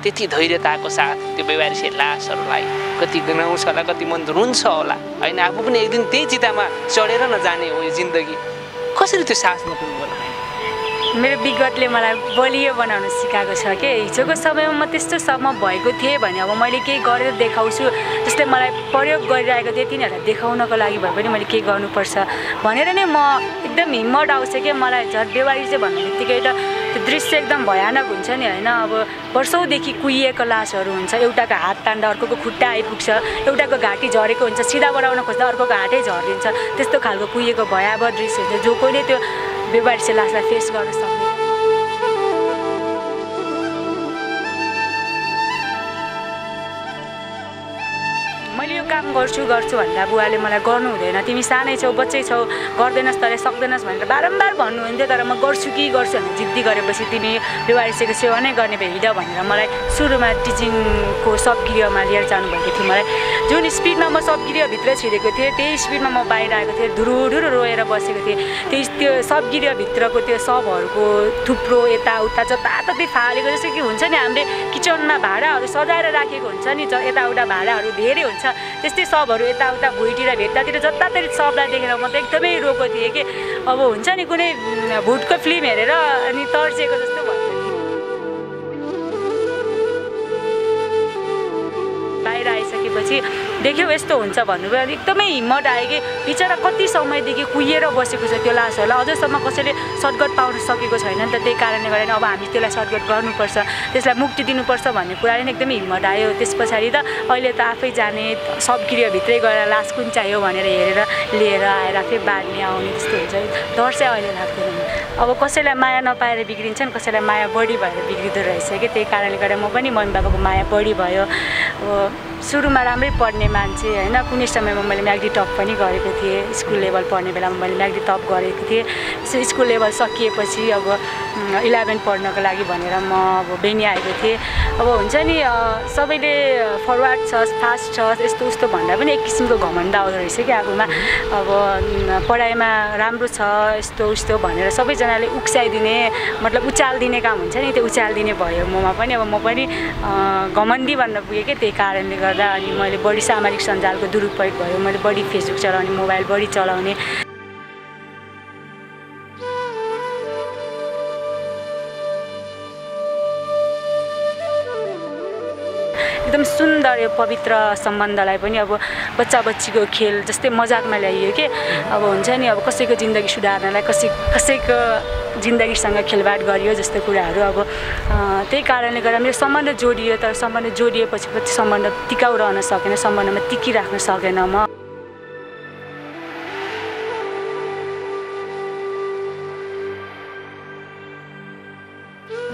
त्यति धैर्यताको साथ त्यो बेवारिसे लासहरूलाई कति गनाउँछ होला, कति मन रुन्छ होला होइन। आफू पनि एक दिन त्यही चितामा चढेर नजाने हो यो जिन्दगी। कसरी त्यो साहस नपुग्नु होला? मेरो विगतले मलाई बलियो बनाउन सिकाएको छ के। हिजोको समयमा म त्यस्तो सम्म भएको थिएँ भने अब मैले केही गरेर देखाउँछु, जसले मलाई प्रयोग गरिरहेको थिएँ तिनीहरूलाई देखाउनको लागि भए पनि मैले केही गर्नुपर्छ भनेर नै म एकदम हिम्मत आउँछ कि मलाई। झन् बेवारी चाहिँ भन्ने बित्तिकै एउटा त्यो दृश्य एकदम भयानक हुन्छ नि होइन। अब वर्षौँदेखि कुहिएको लासहरू हुन्छ, एउटाको हात तान्दा अर्कोको खुट्टा आइपुग्छ, एउटाको घाँटी झरेको हुन्छ, सिधा बनाउन खोज्दा अर्कोको हातै झरिन्छ, त्यस्तो खालको कुहिएको भयावह दृश्य हुन्छ जो कोहीले त्यो बेवारिसे लासलाई फेस गर्न सक्ने। मैले यो काम गर्छु भन्दा बुवाले मलाई गर्नु हुँदैन, तिमी सानै छौ, बच्चै छौ, गर्दैनस् तँले सक्दैनस् भनेर बारम्बार भन्नुहुन्थ्यो। तर म गर्छु भनेर जिद्दी गरेपछि तिमी बेवारिसेको सेवा नै गर्ने भए हिँड भनेर मलाई सुरुमा टिचिङको सब गृहमा लिएर जानुभएको थियो। मलाई जुन स्पिडमा म सब गृहभित्र छिरेको थिएँ त्यही स्पिडमा म बाहिर आएको थिएँ, धुरुधुरु रोएर बसेको थिएँ। त्यो सब गृहभित्रको त्यो सबहरूको थुप्रो यताउता जताततै फालेको, जस्तो कि हुन्छ नि हामीले किचनमा भाँडाहरू सजाएर राखेको हुन्छ नि, यताउता भाँडाहरू धेरै हुन्छ, त्यस्तै सबहरू यताउता भुइँतिर भेट्दातिर जताततै सबलाई देखेर म त एकदमै रोएको थिएँ कि अब हुन्छ नि कुनै भुटको फिल्म हेरेर अनि तर्सेको जस्तो भयो। बाहिर आइसकेपछि देख्यौ यस्तो हुन्छ भन्नुभयो, अनि एकदमै हिम्मत आयो कि बिचरा कति समयदेखि कुहिएर बसेको छ त्यो लासहरूलाई, अझसम्म कसैले सद्गत पाउन सकेको छैन नि त। त्यही कारणले गर्दा अब हामी त्यसलाई सद्गत गर्नुपर्छ, त्यसलाई मुक्ति दिनुपर्छ भन्ने कुराले नै एकदमै हिम्मत आयो। त्यस पछाडि त अहिले त आफै जाने सब गृहभित्रै गएर लास कुन चाहियो भनेर हेरेर लिएर आएर आफै बाँड्ने आउने त्यस्तो हुन्छ। डर चाहिँ अहिले लाग्दैन। अब कसैलाई माया नपाएर बिग्रिन्छन्, कसैलाई माया बढी भएर बिग्रिँदो रहेछ कि। त्यही कारणले गर्दा म पनि मम्मी बाबाको माया बढी भयो। अब सुरुमा राम्रै पढ्ने मान्छे होइन, कुनै समयमा मैले म्याग्दी टप पनि गरेको थिएँ। स्कुल लेभल पढ्ने बेलामा मैले म्याग्दी टप गरेको थिएँ। स्कुल लेभल सकिएपछि अब 11 पढ्नको लागि भनेर म अब बेनी आएको थिएँ। अब हुन्छ नि सबैले फरवार्ड छ, फास्ट छ, यस्तो उस्तो भन्दा पनि एक किसिमको घमण्ड आउँदो रहेछ कि आफूमा। अब पढाइमा राम्रो छ यस्तो उस्तो भनेर सबैजनाले उक्साइदिने, मतलब उचालिदिने काम हुन्छ नि, त्यो उचालिदिने भयो ममा पनि। अब म पनि घमण्डी भन्न पुगेँ कि। त्यही कारणले गर्दा अनि मैले बढी सामाजिक सञ्जालको दुरुपयोग भयो, मैले बढी फेसबुक चलाउने, मोबाइल बढी चलाउने। एकदम सुन्दर यो पवित्र सम्बन्धलाई पनि अब बच्चा बच्चीको खेल जस्तै मजाकमा ल्याइयो कि। अब हुन्छ नि अब कसैको जिन्दगी सुधार्नलाई कसैको जिन्दगीसँग खेलबाड गरियो जस्तो कुराहरू। अब त्यही कारणले गर्दा मेरो सम्बन्ध जोडियो, तर सम्बन्ध जोडिएपछि सम्बन्ध टिकाउ रहन सकेन, सम्बन्धमा टिकिराख्न सकेन म।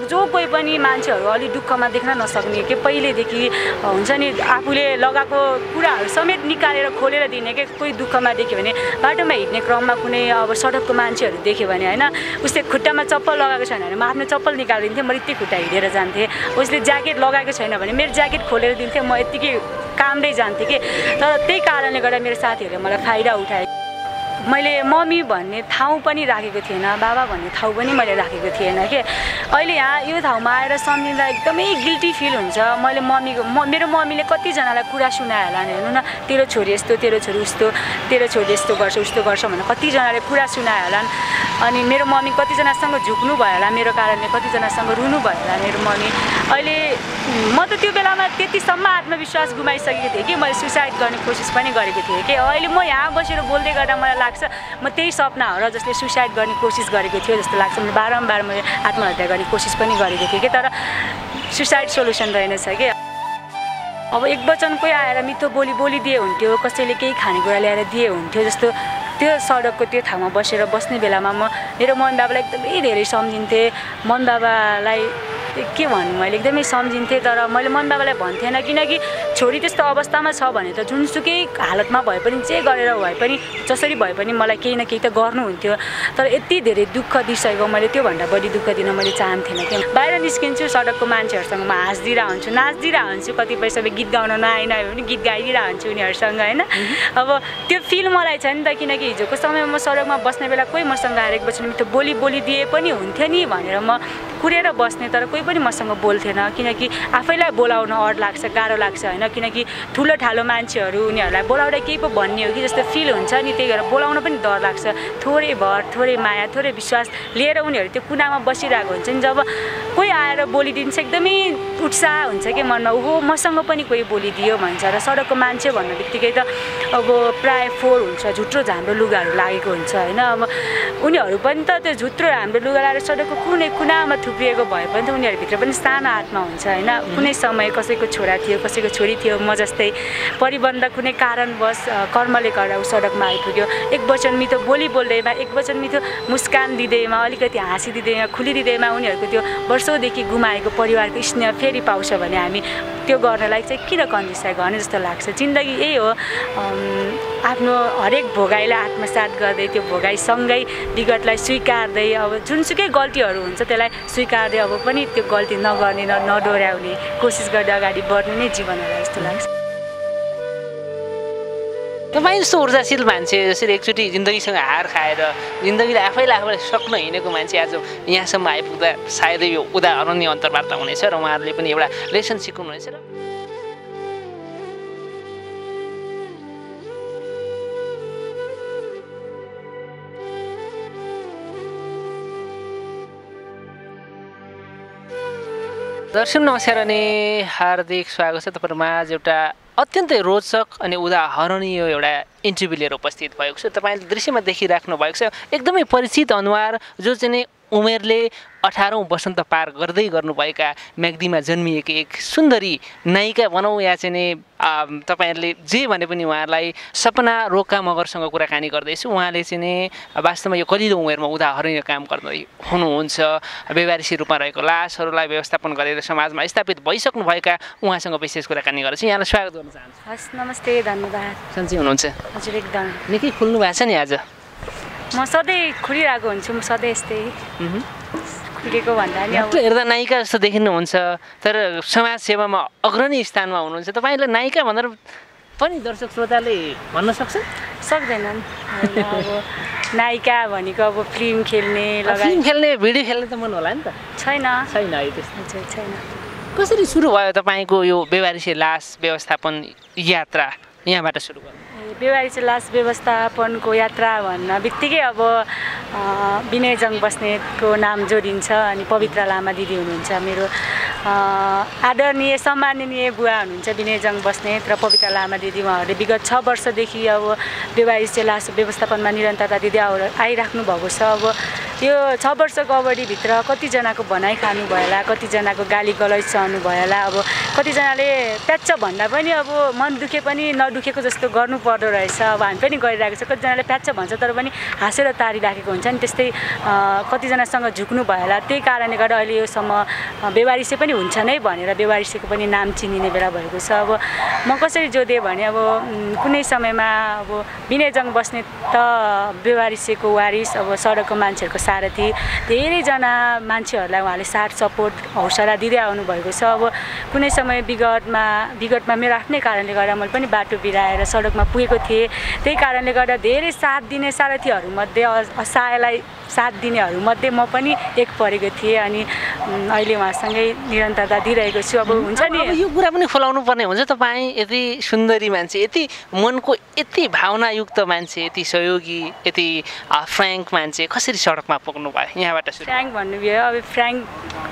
जो कोही पनि मान्छेहरू अलि दुःखमा देख्न नसक्ने कि पहिलेदेखि हुन्छ नि आफूले लगाएको कुराहरू समेत निकालेर खोलेर दिने कि। कोही दुःखमा देख्यो भने बाटोमा हिँड्ने क्रममा कुनै अब सडकको मान्छेहरू देख्यो भने होइन, उसले खुट्टामा चप्पल लगाएको छैन भने म आफ्नो चप्पल निकालिदिन्थेँ, म यति खुट्टा हिँडेर जान्थेँ। उसले ज्याकेट लगाएको छैन भने मेरो ज्याकेट खोलेर दिन्थेँ, म यत्तिकै कामदै जान्थेँ कि। तर त्यही कारणले गर्दा मेरो साथीहरूले मलाई फाइदा उठाए। मैले मम्मी भन्ने ठाउँ पनि राखेको थिएन, बाबा भन्ने ठाउँ पनि मैले राखेको थिएन कि। अहिले यहाँ यो ठाउँमा आएर सम्झिँदा एकदमै गिल्टी फिल हुन्छ। मैले मेरो मम्मीले कतिजनालाई कुरा सुनायो होला नि, हेर्नु न तेरो छोरी यस्तो, तेरो छोरी उस्तो, तेरो छोरी यस्तो गर्छ उस्तो गर्छ भनेर कतिजनाले कुरा सुनायो होला। अनि मेरो मम्मी कतिजनासँग झुक्नु भयो होला मेरो कारणले, कतिजनासँग रुनु भयो होला मेरो मम्मी। अहिले म त त्यो बेलामा त्यतिसम्म आत्मविश्वास गुमाइसकेको थिएँ कि मैले सुसाइड गर्ने कोसिस पनि गरेको थिएँ कि। अहिले म यहाँ बसेर बोल्दै गर्दा मलाई लाग्छ म त्यही सपना हो र जसले सुसाइड गर्ने कोसिस गरेको थियो जस्तो लाग्छ। मैले बारम्बार मैले आत्महत्या गर्ने कोसिस पनि गरेको थिएँ कि, तर सुसाइड सोल्युसन रहेनछ कि। अब एक वचन कोही आएर मिठो बोलिदिए हुन्थ्यो, कसैले केही खानेकुरा ल्याएर दिए हुन्थ्यो जस्तो त्यो सडकको त्यो ठाउँमा बस्ने बेलामा म मेरो मम्मी बाबालाई एकदमै धेरै सम्झिन्थेँ। मम्मी बाबालाई के भन्नु, मैले एकदमै सम्झिन्थेँ। तर मैले मम्मी बाबालाई भन्थेन, किनकि छोरी त्यस्तो अवस्थामा छ भने त जुनसुकै हालतमा भए पनि जे गरेर भए पनि जसरी भए पनि मलाई केही न केही त गर्नुहुन्थ्यो। तर यति धेरै दुःख दिइसकेको मैले त्योभन्दा बढी दुःख दिन मैले चाहन्थेन कि। बाहिर निस्किन्छु सडकको मान्छेहरूसँग म हाँस्दिरह हुन्छु, नाच्दिरह हुन्छु, कतिपय सबै गीत गाउन नआएन भने गीत गाइदिरह हुन्छु उनीहरूसँग होइन। अब त्यो फिल मलाई छ नि त, किनकि हिजोको समयमा म सडकमा बस्ने बेला कोही मसँग आएर एक वचन मिठो बोलिदिए पनि हुन्थ्यो नि भनेर म कुरेर बस्ने, तर कोही पनि मसँग बोल्थेन किनकि आफैलाई बोलाउन अड लाग्छ गाह्रो लाग्छ होइन किनकि ठुलो ठालो मान्छेहरू उनीहरूलाई बोलाउँदा केही पो भन्ने हो कि जस्तो फिल हुन्छ नि त्यही भएर बोलाउन पनि डर लाग्छ थोरै भर थोरै माया थोरै विश्वास लिएर उनीहरू त्यो कुनामा बसिरहेको हुन्छ नि जब कोही आएर बोलिदिन्छ एकदमै उत्साह हुन्छ कि मनमा ओहो मसँग पनि कोही बोलिदियो भन्छ र सडकको मान्छे भन्ने बित्तिकै त अब प्रायः फोहोर हुन्छ झुत्रो हाम्रो लुगाहरू लागेको हुन्छ होइन अब उनीहरू पनि त त्यो झुत्रो हाम्रो लुगा लगाएर सडकको कुनै कुनामा थुप्रिएको भए पनि त उनीहरूभित्र पनि सानो आत्मा हुन्छ होइन कुनै समय कसैको छोरा थियो कसैको छोरी थियो म जस्तै परिबन्ध कुनै कारणवश कर्मले गर्दा ऊ सडकमा आइपुग्यो एक वचन मिठो बोली बोल्दैमा एक वचन मिठो मुस्कान दिँदैमा अलिकति हाँसिदिँदैमा खुलिदिँदैमा उनीहरूको त्यो वर्षौँदेखि गुमाएको परिवारको स्नेह फेरि पाउँछ भने हामी त्यो गर्नलाई चाहिँ किन कन्जुसाइ गर्ने जस्तो लाग्छ जिन्दगी यही हो आफ्नो हरेक भोगाइलाई आत्मसात गर्दै त्यो भोगाइसँगै विगतलाई स्वीकार्दै अब जुनसुकै गल्तीहरू हुन्छ त्यसलाई स्वीकार्दै अब पनि त्यो गल्ती नगर्ने नडोर्याउने कोसिस गर्दै अगाडि बढ्नु नै जीवन होला जस्तो लाग्छ तपाईँ जस्तो ऊर्जाशील मान्छे जसरी एकचोटि जिन्दगीसँग हार खाएर जिन्दगीले आफैलाई सक्न हिँडेको मान्छे आज यहाँसम्म आइपुग्दा सायदै यो उदाहरणीय अन्तर्वार्ता हुनेछ र उहाँहरूले पनि एउटा लेसन सिकाउनुहुनेछ र दर्शक नमस्कार अनि हार्दिक स्वागत छ तपाईँहरूमा आज एउटा अत्यन्तै रोचक अनि उदाहरणीय एउटा इन्टरभ्यू लिएर उपस्थित भएको छु तपाईँले दृश्यमा देखिराख्नु भएको छ एकदमै परिचित अनुहार जो चाहिँ उमेरले 18औं वसन्त पार गर्दै गर्नुभएका म्याग्दीमा जन्मिएकी एक सुन्दरी नायिका भनौँ या चाहिँ तपाईँहरूले जे भने पनि उहाँलाई सपना रोका मगरसँग कुराकानी गर्दैछु उहाँले चाहिँ वास्तवमा यो कलिलो उमेरमा उदाहरणीय काम गर्दै हुनुहुन्छ व्यवहारिक रूपमा रहेको लासहरूलाई व्यवस्थापन गरेर समाजमा स्थापित भइसक्नुभएका उहाँसँग विशेष कुराकानी गर्छु यहाँलाई स्वागत गर्न चाहन्छु हस् नमस्ते धन्यवाद सन्चै हुनुहुन्छ हजुर एकदम निकै खुल्नु भएको छ नि आज म सधैँ खुलिरहेको हुन्छु म सधैँ यस्तै खुलेको भन्दा नि अब हेर्दा नायिका जस्तो देखिनुहुन्छ तर समाज सेवामा अग्रणी स्थानमा हुनुहुन्छ तपाईँले नायिका भनेर पनि दर्शक श्रोताले भन्न सक्छ सक्दैनन् अब नायिका भनेको अब फिल्म खेल्ने फिल्म खेल्ने भिडियो खेल्ने त मन होला नि त छैन है त्यस्तो छैन कसरी सुरु भयो तपाईँको यो व्यवहारिक लास व्यवस्थापन यात्रा यहाँबाट सुरु भयो व्यवहारिक लास व्यवस्थापनको यात्रा भन्न बित्तिकै अब विनयजङ बस्नेतको नाम जोडिन्छ अनि पवित्र लामा दिदी हुनुहुन्छ मेरो आदरणीय सम्माननीय बुवा हुनुहुन्छ विनयजङ बस्नेत र पवित्र लामा दिदी उहाँहरूले विगत 6 वर्षदेखि अब व्यवहारिक लास व्यवस्थापनमा निरन्तरता दिँदै आइराख्नु भएको छ अब यो 6 वर्षको अवधिभित्र कतिजनाको भनाइ खानु भएला कतिजनाको गाली गलौज सहनु भएला अब कतिजनाले प्याच्च भन्दा पनि अब मन दुखे पनि नदुखेको जस्तो गर्नु पर्दो रहेछ अब हामी पनि गरिरहेको छ कतिजनाले प्याच्च भन्छ तर पनि हाँसेर तारिराखेको हुन्छ नि त्यस्तै कतिजनासँग झुक्नु भएला त्यही कारणले गर्दा अहिले योसम्म व्यवहारिक पनि हुन्छ नै भनेर व्यवहारिकको पनि नाम चिनिने बेला भएको छ अब म कसरी जोधेँ भने अब कुनै समयमा अब विनयजङ बस्नेत त व्यवहारिकको वारिस अब सडकको मान्छेहरूको सारथी धेरैजना मान्छेहरूलाई उहाँले साथ सपोर्ट हौसला दिँदै आउनुभएको छ अब कुनै समय विगतमा मेरो आफ्नै कारणले गर्दा मैले पनि बाटो बिराएर सडकमा पुगेको थिएँ त्यही कारणले गर्दा धेरै साथ दिने सारथीहरूमध्ये असहायलाई साथ दिनेहरूमध्ये म पनि एक परेको थिएँ अनि अहिले उहाँसँगै निरन्तरता दिइरहेको छु अब हुन्छ नि यो कुरा पनि खुलाउनु पर्ने हुन्छ तपाईँ यति सुन्दरी मान्छे यति मनको यति भावनायुक्त मान्छे यति सहयोगी यति फ्र्याङ्क मान्छे कसरी सडकमा पुग्नु भयो यहाँबाट फ्र्याङ्क भन्नुभयो अब फ्र्याङ्क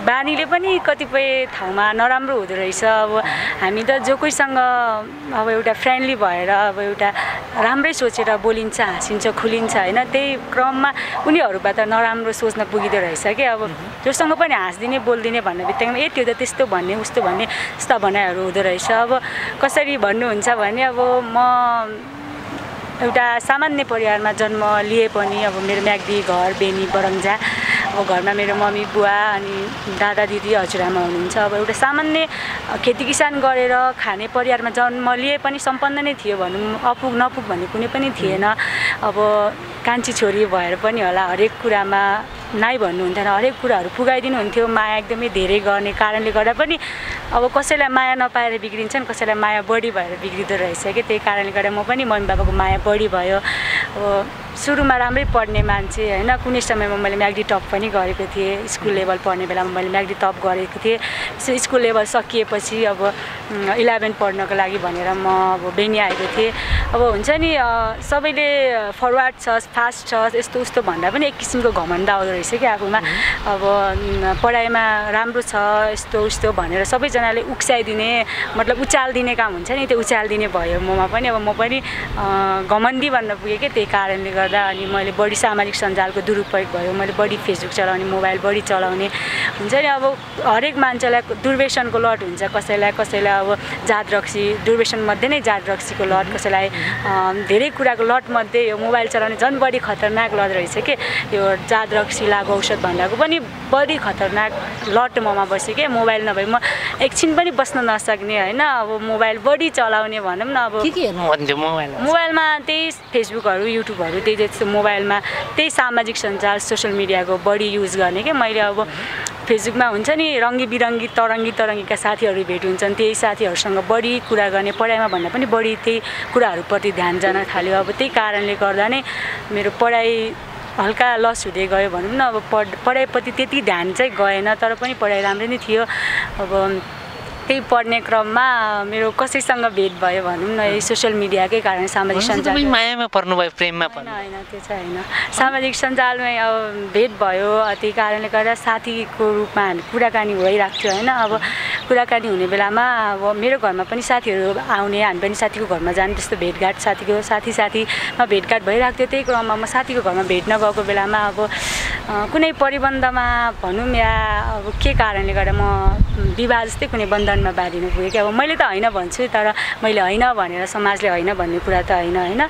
बानीले पनि कतिपय ठाउँमा नराम्रो हुँदो रहेछ अब हामी त जो कोहीसँग अब एउटा फ्रेन्डली भएर अब एउटा राम्रै सोचेर बोलिन्छ हाँसिन्छ खुलिन्छ होइन त्यही क्रममा उनीहरूबाट नराम्रो सोच्न पुगिँदो रहेछ कि अब जोसँग पनि हाँस्दिने बोलिदिने भन्ने बित्तिकैमा त्यो त त्यस्तो भन्ने उस्तो भन्ने यस्ता भनाइहरू हुँदो रहेछ अब कसरी भन्नुहुन्छ भने अब म एउटा सामान्य परिवारमा जन्म लिए पनि अब मेरो म्याग्दी घर बेनी बरङ्जा अब घरमा मेरो मम्मी बुवा अनि दादा दिदी हजुरआमा हुनुहुन्छ अब एउटा सामान्य खेती किसान गरेर खाने परिवारमा जन्म लिए पनि सम्पन्न नै थियो भनौँ अपुग नपुग भन्ने कुनै पनि थिएन अब कान्छी छोरी भएर पनि होला हरेक कुरामा नाइ भन्नुहुन्थेन हरेक कुराहरू पुगाइदिनु हुन्थ्यो माया एकदमै धेरै गर्ने कारणले गर्दा पनि अब कसैलाई माया नपाएर बिग्रिन्छन् कसैलाई माया बढी भएर बिग्रिँदो रहेछ कि त्यही कारणले गर्दा म पनि मम्मी बाबाको माया बढी भयो अब सुरुमा राम्रै पढ्ने मान्छे होइन कुनै समयमा मैले म्याग्दी टप पनि गरेको थिएँ स्कुल लेभल पढ्ने बेलामा मैले म्याग्दी टप गरेको थिएँ स्कुल लेभल सकिएपछि अब 11 पढ्नको लागि भनेर म अब बेनी आएको थिएँ अब हुन्छ नि सबैले फरवार्ड छ फास्ट छ यस्तो उस्तो भन्दा पनि एक किसिमको घमण्ड आउँदो रहेछ कि आफूमा अब पढाइमा राम्रो छ यस्तो उस्तो भनेर सबैजनाले उक्साइदिने मतलब उचालिदिने काम हुन्छ नि त्यो उचालिदिने भयो ममा पनि अब म पनि घमण्डी बन्न पुगेँ कि त्यही कारणले गर्दा अनि मैले बढी सामाजिक सञ्जालको दुरुपयोग भयो मैले बढी फेसबुक चलाउने मोबाइल बढी चलाउने हुन्छ नि अब हरेक मान्छेलाई दुर्व्यसनको लट हुन्छ कसैलाई अब जात रक्सी दुर्व्यसनमध्ये नै जात रक्सीको लट कसैलाई धेरै कुराको लटमध्ये यो मोबाइल चलाउने झन् बढी खतरनाक लट रहेछ कि यो जात रक्सी लागु औषध भन्दाको पनि बढी खतरनाक लट ममा बस्यो कि मोबाइल नभए म एकछिन पनि बस्न नसक्ने होइन अब मोबाइल बढी चलाउने भनौँ न अब के हेर्नुहुन्थ्यो मोबाइलमा त्यही फेसबुकहरू युट्युबहरू त्यही जस्तो मोबाइलमा त्यही सामाजिक सञ्जाल सोसियल मिडियाको बढी युज गर्ने कि मैले अब फेसबुकमा हुन्छ नि रङ्गी बिरङ्गी तरङ्गीका साथीहरू भेट हुन्छन् त्यही साथीहरूसँग बढी कुरा गर्ने पढाइमा भन्दा पनि बढी त्यही कुराहरूप्रति ध्यान जान थाल्यो अब त्यही कारणले गर्दा नै मेरो पढाइ हल्का लस हुँदै गयो भनौँ न अब पढाइप्रति त्यति ध्यान चाहिँ गएन तर पनि पढाइ राम्रै नै थियो अब त्यही पढ्ने क्रममा मेरो कसैसँग भेट भयो भनौँ न यही सोसियल मिडियाकै कारण सामाजिक सञ्जाल मायामा पर्नुभयो प्रेममा पर्नु होइन त्यो चाहिँ होइन सामाजिक सञ्जालमै अब भेट भयो त्यही कारणले गर्दा साथीको रूपमा हामी कुराकानी भइरहेको थियो होइन अब कुराकानी हुने बेलामा अब मेरो घरमा पनि साथीहरू आउने हामी पनि साथीको घरमा जाने त्यस्तो भेटघाट साथीमा भेटघाट भइरहेको थियो त्यही क्रममा म साथीको घरमा भेट्न गएको बेलामा अब कुनै परिबन्धमा भनौँ या अब के कारणले गर्दा म विवाह जस्तै कुनै बन्धनमा बाँधिनु पुगेँ कि अब मैले त होइन भन्छु तर मैले होइन भनेर समाजले होइन भन्ने कुरा त होइन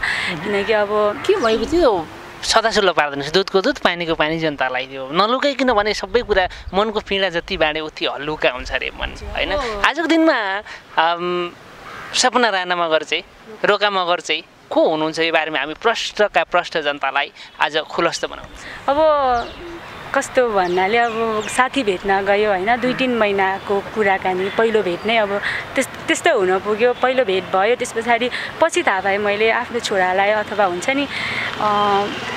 किनकि अब के भएको थियो सदासुल्लो पार्दैनस् दुधको दुध पानीको पानी जनतालाई थियो नलुकाइकन भने सबै कुरा मनको पीडा जति बाँडे उति हल्लुका हुन्छ अरे मन होइन आजको दिनमा सपना राणा मगर चाहिँ रोका मगर चाहिँ को हुनुहुन्छ यो बारेमा हामी प्रष्ट जनतालाई आज खुलस्त बनाउनु अब कस्तो भन्नाले अब साथी भेट्न गयो होइन 2-3 महिनाको कुराकानी पहिलो भेट नै अब त्यस्तो हुन पुग्यो पहिलो भेट भयो त्यस पछाडि पछि थाहा पाएँ मैले आफ्नो छोरालाई अथवा हुन्छ नि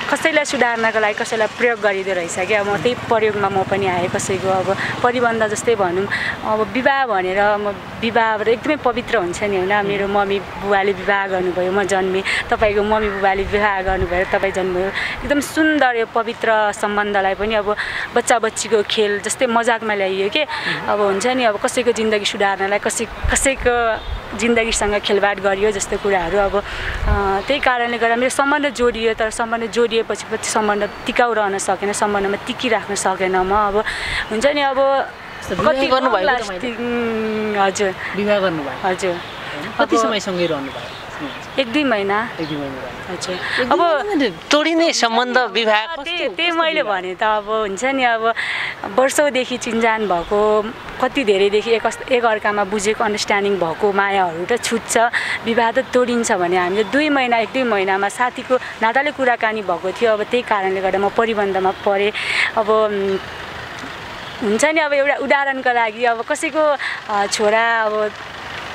कसैलाई सुधार्नको लागि कसैलाई प्रयोग गरिदिँदो रहेछ क्या म त्यही प्रयोगमा म पनि आएँ कसैको अब परिबन्ध जस्तै भनौँ अब विवाह भनेर म विवाहबाट एकदमै पवित्र हुन्छ नि होइन मेरो मम्मी बुबाले विवाह गर्नुभयो म जन्मेँ तपाईँको मम्मी बुबाले विवाह गर्नुभयो तपाईँ जन्मभयो एकदम सुन्दर यो पवित्र सम्बन्धलाई पनि अब बच्चा बच्चीको खेल जस्तै मजाकमा ल्याइयो कि अब हुन्छ नि अब कसैको जिन्दगी सुधार्नलाई कसैको जिन्दगीसँग खेलबाड गरियो जस्तो कुराहरू अब त्यही कारणले गर्दा मेरो सम्बन्ध जोडियो तर सम्बन्ध जोडिएपछि सम्बन्ध टिकाउ रहन सकेन सम्बन्धमा टिकिराख्न सकेन म अब हुन्छ नि अब कति गर्नुभयो हजुर विवाह गर्नुभयो हजुर कति समयसँगै रहनुभयो 1-2 महिना हजुर अब तोडिने सम्बन्ध विवाह त्यही मैले भने त अब हुन्छ नि अब वर्षौँदेखि चिन्जान भएको कति धेरैदेखि एक अर्कामा बुझेको अन्डरस्ट्यान्डिङ भएको मायाहरू त छुट्छ विवाह त तोडिन्छ भने हामीले 1-2 महिनामा साथीको नाताले कुराकानी भएको थियो अब त्यही कारणले गर्दा म परिबन्धमा परेँ अब हुन्छ नि अब एउटा उदाहरणको लागि अब कसैको छोरा अब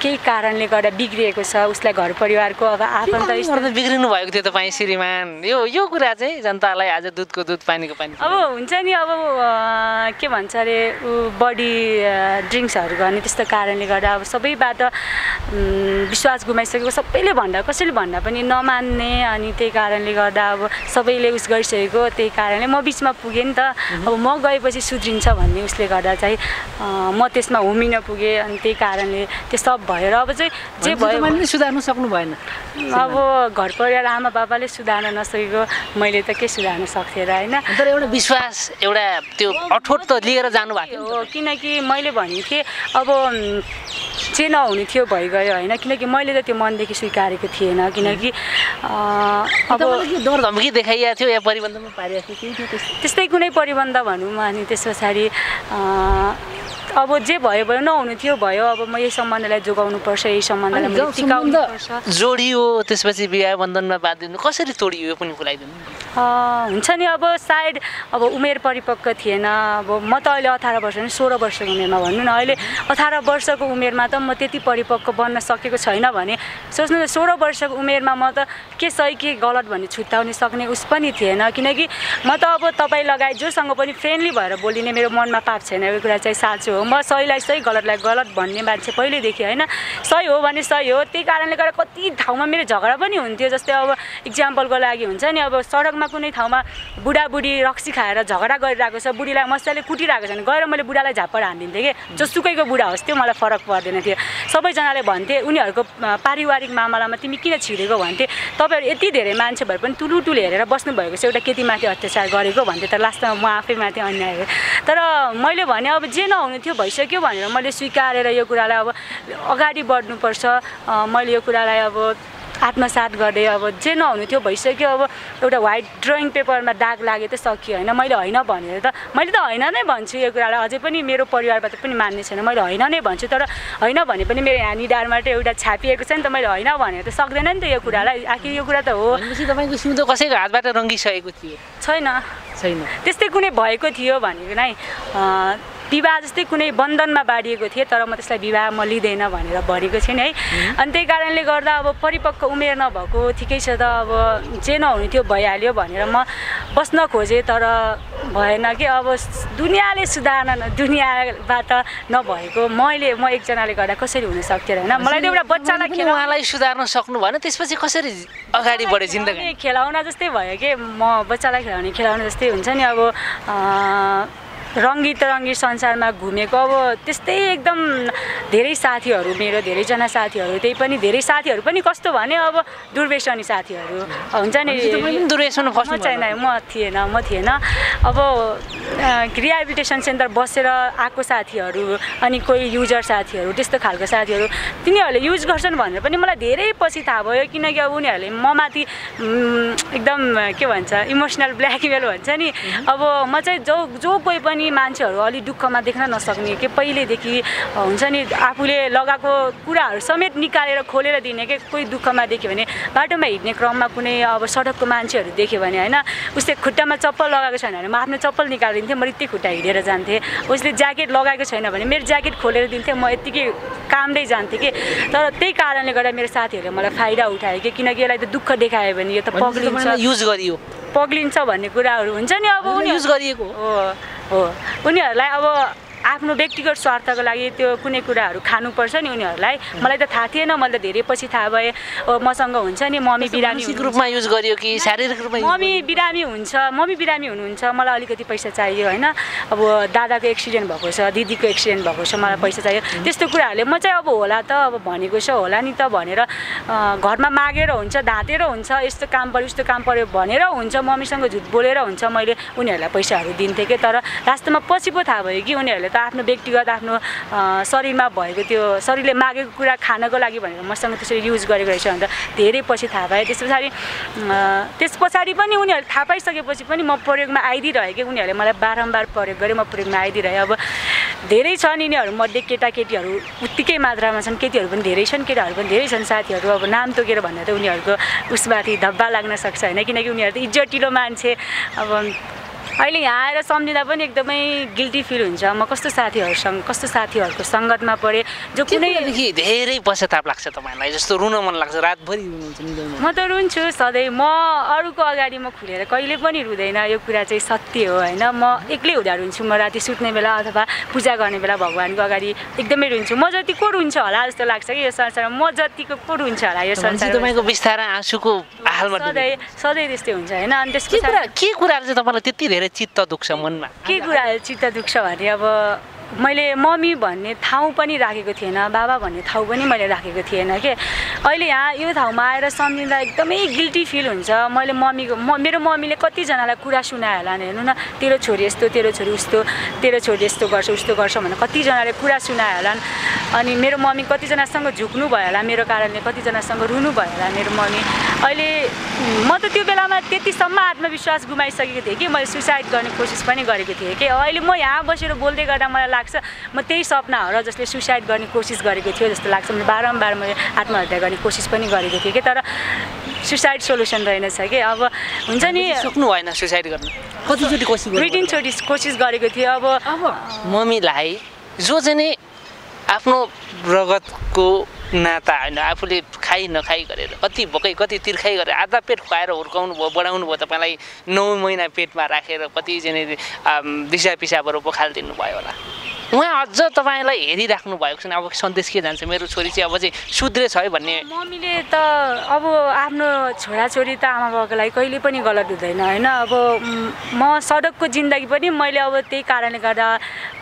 केही कारणले गर्दा बिग्रिएको छ उसलाई घर परिवारको अब आफन्त बिग्रिनु भएको थियो तपाईँ श्रीमान यो कुरा चाहिँ जनतालाई आज दुधको दुध पानीको पानी अब हुन्छ नि अब के भन्छ अरे बडी ड्रिङ्क्सहरू गर्ने त्यस्तो कारणले गर्दा अब सबैबाट विश्वास गुमाइसकेको सबैले भन्दा कसैले भन्दा पनि नमान्ने अनि त्यही कारणले गर्दा अब सबैले उस गरिसकेको त्यही कारणले म बिचमा पुगेँ नि त अब म गएपछि सुध्रिन्छ भन्ने उसले गर्दा चाहिँ म त्यसमा होमिन पुगेँ अनि त्यही कारणले त्यो सब भएर अब चाहिँ जे भयो सुधार्नु सक्नु भएन अब घर परिवार आमा बाबाले सुधार्न नसकेको मैले त के सुधार्न सक्थेँ र होइन तर एउटा विश्वास एउटा त्यो अठोट त लिएर जानु भएको हो किनकि मैले भनेको थिएँ अब जे नहुने थियो भइगयो होइन किनकि मैले त त्यो मनदेखि स्वीकारेको थिएन किनकि अब डर धम्की देखाइएको थियो या परिबन्धमा पारिएको थियो त्यस्तै कुनै परिबन्ध भनौँ अनि त्यस पछाडि अब जे भयो नहुनु थियो भयो अब म यही सम्बन्धलाई जोगाउनुपर्छ यही सम्बन्धलाई टिकाउनुपर्छ जोडियो त्यसपछि विवाह बन्धनमा बाँधिदिनु कसरी तोडियो यो पनि खुलाइदिनु हुन्छ नि अब सायद अब उमेर परिपक्व थिएन। अब म त अहिले 18 वर्ष 16 वर्षको उमेरमा भन्नु न, अहिले 18 वर्षको उमेरमा त म त्यति परिपक्व बन्न सकेको छैन भने सोच्नु न 16 वर्षको उमेरमा म त के सही के गलत भन्ने छुट्याउन सक्ने उस पनि थिएन। किनकि म त अब तपाईँ लगायत जोसँग पनि फ्रेन्डली भएर बोलिने मेरो मनमा पाप छैन। यो कुरा चाहिँ साँचो हो। म सहीलाई सही गलतलाई गलत भन्ने मान्छे पहिल्यैदेखि होइन। सही हो भने सही हो। त्यही कारणले गर्दा कति ठाउँमा मेरो झगडा पनि हुन्थ्यो। जस्तै अब इक्जाम्पलको लागि हुन्छ नि, अब सडकमा कुनै ठाउँमा बुढाबुढी रक्सी खाएर झगडा गरिरहेको छ, बुढीलाई मजाले कुटिरहेको छ भने गएर मैले बुढालाई झाप्पड हानिदिन्थेँ कि जोसुकैको बुढा होस् त्यो मलाई फरक पर्दैन थियो। सबैजनाले भन्थे उनीहरूको पारिवारिक मामलामा तिमी किन छिरेको भन्थे। तपाईँहरू यति धेरै मान्छे भए पनि टुलुटुल हेरेर बस्नुभएको छ एउटा केटीमाथि अत्याचार गरेको भन्थे। तर लास्टमा म आफैमाथि अन्याय हो। तर मैले भने अब जे नहुनु थियो भइसक्यो भनेर मैले स्वीकारेर यो कुरालाई अब अगाडि बढ्नुपर्छ। मैले यो कुरालाई अब आत्मसात गर्दै अब जे नहुनु थियो भइसक्यो। अब एउटा व्हाइट ड्रइङ पेपरमा दाग लाग्यो त सकियो होइन। मैले होइन भनेर त मैले त होइन नै भन्छु। यो कुरालाई अझै पनि मेरो परिवारबाट पनि मान्ने छैन। मैले होइन नै भन्छु। तर होइन भने पनि मेरो यहाँ निधारमा एउटा छापिएको छ नि त। मैले होइन भनेर त सक्दैन नि त यो कुरालाई। आखिर यो कुरा त हो। भनेपछि तपाईँको सिउँदो कसैको हातबाट रङ्गिसकेको थियो? छैन छैन। त्यस्तै कुनै भएको थियो भनेको नै विवाह जस्तै कुनै बन्धनमा बाँडिएको थिएँ तर म त्यसलाई विवाह म लिँदैन भनेर भनेको थिएँ नि है। अनि त्यही कारणले गर्दा अब परिपक्व उमेर नभएको ठिकै छ त। अब जे नहुने थियो भइहाल्यो भनेर म बस्न खोजेँ तर भएन कि। अब दुनियाँले सुधार्न दुनियाँबाट नभएको म एकजनाले गर्दा कसरी हुन सक्थ्यो होइन। मलाई त एउटा बच्चालाई उहाँलाई सुधार्न सक्नु भएन त्यसपछि कसरी अगाडि बढे जिन्दगी? खेलाउन जस्तै भयो कि म बच्चालाई खेलाउन जस्तै हुन्छ नि। अब रङ्गी तरङ्गी संसारमा घुमेको अब त्यस्तै एकदम धेरै साथीहरू मेरो धेरैजना साथीहरू त्यही पनि धेरै साथीहरू पनि कस्तो भने अब दुर्व्यसनी साथीहरू हुन्छ नि। दुर्व्यसन फस्नु छैन म थिएन अब रिहेबिलिटेसन सेन्टर बसेर आएको साथीहरू अनि कोही युजर साथीहरू त्यस्तो खालको साथीहरू तिनीहरूले युज गर्छन् भनेर पनि मलाई धेरै पछि थाहा भयो। किनकि अब उनीहरूले ममाथि एकदम के भन्छ इमोसनल ब्ल्याकमेल भन्छ नि। अब म चाहिँ जो कोही पनि मान्छेहरू अलि दुःखमा देख्न नसक्ने कि पहिल्यैदेखि हुन्छ नि आफूले लगाएको कुराहरू समेत निकालेर खोलेर दिने कि कोही दुःखमा देख्यो भने बाटोमा हिँड्ने क्रममा कुनै अब सडकको मान्छेहरू देख्यो भने होइन उसले खुट्टामा चप्पल लगाएको छैन भने म आफ्नो चप्पल निकालिदिन्थेँ। म यति खुट्टा हिँडेर जान्थेँ। उसले ज्याकेट लगाएको छैन भने मेरो ज्याकेट खोलेर दिन्थेँ। म यत्तिकै कामदै जान्थेँ कि। तर त्यही कारणले गर्दा मेरो साथीहरूले मलाई फाइदा उठायो कि किनकि यसलाई त दुःख देखायो भने यो त पग्लिन्छ भन्ने कुराहरू हुन्छ नि। अब युज गरिएको हो उनीहरूलाई अब आफ्नो व्यक्तिगत स्वार्थको लागि त्यो कुनै कुराहरू खानुपर्छ नि उनीहरूलाई। मलाई त थाहा थिएन। मैले त धेरै पछि थाहा भए मसँग हुन्छ नि मम्मी बिरामी रूपमा युज गरियो कि शारीरिक रूपमा? मम्मी बिरामी हुनुहुन्छ मलाई अलिकति पैसा चाहियो होइन। अब दादाको एक्सिडेन्ट भएको छ, दिदीको एक्सिडेन्ट भएको छ, मलाई पैसा चाहियो। त्यस्तो कुराहरूले म चाहिँ अब होला त अब भनेको छ होला नि त भनेर घरमा मागेर हुन्छ धाँतेर हुन्छ यस्तो काम पर्यो उस्तो काम पर्यो भनेर हुन्छ मम्मीसँग झुट बोलेर हुन्छ मैले उनीहरूलाई पैसाहरू दिन्थेँ कि। तर लास्टमा पछि पो थाहा भयो कि उनीहरूले त आफ्नो व्यक्तिगत आफ्नो शरीरमा भएको त्यो शरीरले मागेको कुरा खानको लागि भनेर मसँग त्यसरी युज गरेको रहेछ भनेर धेरै पछि थाहा पाएँ। त्यस पछाडि पनि उनीहरूले थाहा पाइसकेपछि पनि म प्रयोगमा आइदिरहेँ कि उनीहरूले मलाई बारम्बार प्रयोग गरेँ म प्रयोगमा आइदिरहेँ। अब धेरै छन् यिनीहरूमध्ये केटाकेटीहरू उत्तिकै मात्रामा छन्, केटीहरू पनि धेरै छन्, केटाहरू पनि धेरै छन् साथीहरू। अब नाम तोकेर भन्दा त उनीहरूको उसमाथि धब्बा लाग्न सक्छ होइन। किनकि उनीहरू त इज्जतिलो मान्छे। अब अहिले यहाँ आएर सम्झिँदा पनि एकदमै गिल्टी फिल हुन्छ। म कस्तो साथीहरूको सङ्गतमा परेँ जो कुनै धेरै पश्चाताप लाग्छ तपाईँलाई? जस्तो रुन मन लाग्छ रातभरि रुनुहुन्छ? म त रुन्छु सधैँ। म अरूको अगाडि म खुलेर कहिले पनि रुँदैन। यो कुरा चाहिँ सत्य हो होइन। म एक्लै हुँदा रुन्छु। म राति सुत्ने बेला अथवा पूजा गर्ने बेला भगवान्को अगाडि एकदमै रुन्छु। म जति को रुन्छ होला जस्तो लाग्छ कि यो संसारमा म जतिको को रुन्छ होला यो संसारमा। तपाईँको बिस्तारै आँसुको हालमा सधैँ त्यस्तै हुन्छ होइन। अनि त्यसको के कुराहरू चाहिँ तपाईँलाई त्यति धेरै चित्त दुख्छ मनमा? के कुराहरू चित्त दुख्छ भने अब मैले मम्मी भन्ने ठाउँ पनि राखेको थिएन, बाबा भन्ने ठाउँ पनि मैले राखेको थिएन कि। अहिले यहाँ यो ठाउँमा आएर सम्झिँदा एकदमै गिल्टी फिल हुन्छ। मैले मेरो मम्मीले कतिजनालाई कुरा सुनायो होला नि। हेर्नु न तेरो छोरी यस्तो, तेरो छोरी उस्तो, तेरो छोरी यस्तो गर्छ उस्तो गर्छ भनेर कतिजनाले कुरा सुनायो होला। अनि मेरो मम्मी कतिजनासँग झुक्नु भयो होला मेरो कारणले, कतिजनासँग रुनु भयो होला मेरो मम्मी। अहिले म त त्यो बेलामा त्यतिसम्म आत्मविश्वास गुमाइसकेको थिएँ कि मैले सुसाइड गर्ने कोसिस पनि गरेको थिएँ कि। अहिले म यहाँ बसेर बोल्दै गर्दा मलाई लाग्छ म त्यही सपना हो र जसले सुसाइड गर्ने कोसिस गरेको थियो जस्तो लाग्छ। मैले बारम्बार मैले आत्महत्या गर्ने कोसिस पनि गरेको थिएँ कि। तर सुसाइड सोल्युसन रहेनछ कि। अब हुन्छ नि सक्नु भएन सुसाइड गर्न कतिचोटि कोसिस गर्नु 2-3 चोटि कोसिस गरेको थिएँ अब मम्मीलाई जो चाहिँ नि आफ्नो रगतको नाता होइन आफूले खाइ नखाइ गरेर कति भोकै कति तिर्खाइ गरेर आधा पेट खुवाएर हुर्काउनु भयो बढाउनु भयो तपाईँलाई 9 महिना पेटमा राखेर कति चाहिँ दिशा पिसाबहरू पखालिदिनु भयो होला उहाँ अझ तपाईँलाई हेरिराख्नु भएको छैन अब सन्देश के जान्छ मेरो छोरी चाहिँ अब चाहिँ सुध्रेछ है भन्ने मम्मीले त अब आफ्नो छोराछोरी त आमा बाबाको लागि कहिले पनि गलत हुँदैन होइन अब म सडकको जिन्दगी पनि मैले अब त्यही कारणले गर्दा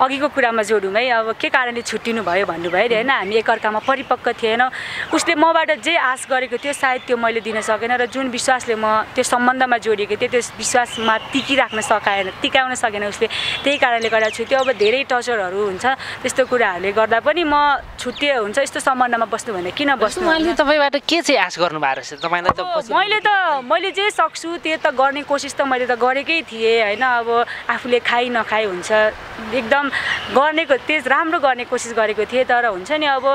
अघिको कुरामा जोडौँ है अब के कारणले छुट्टिनु भयो भन्नुभयो अरे होइन हामी एकअर्कामा परिपक्व थिएन उसले मबाट जे आश गरेको थियो सायद त्यो मैले दिन सकेन र जुन विश्वासले म त्यो सम्बन्धमा जोडिएको थिएँ त्यो विश्वासमा टिकाउन सकेन उसले त्यही कारणले गर्दा छुट्यो अब धेरै टर्चरहरू हुन्छ त्यस्तो कुराहरूले गर्दा पनि म छुट्टिए हुन्छ यस्तो सम्बन्धमा बस्नु भने किन बस्नु उहाँले तपाईँबाट के चाहिँ आश गर्नु भएको रहेछ तपाईँलाई त मैले जे सक्छु त्यो त गर्ने कोसिस त मैले त गरेकै थिएँ होइन अब आफूले खाइ नखाइ हुन्छ एकदम गर्नेको त्यस राम्रो गर्ने कोसिस गरेको थिएँ तर हुन्छ नि अब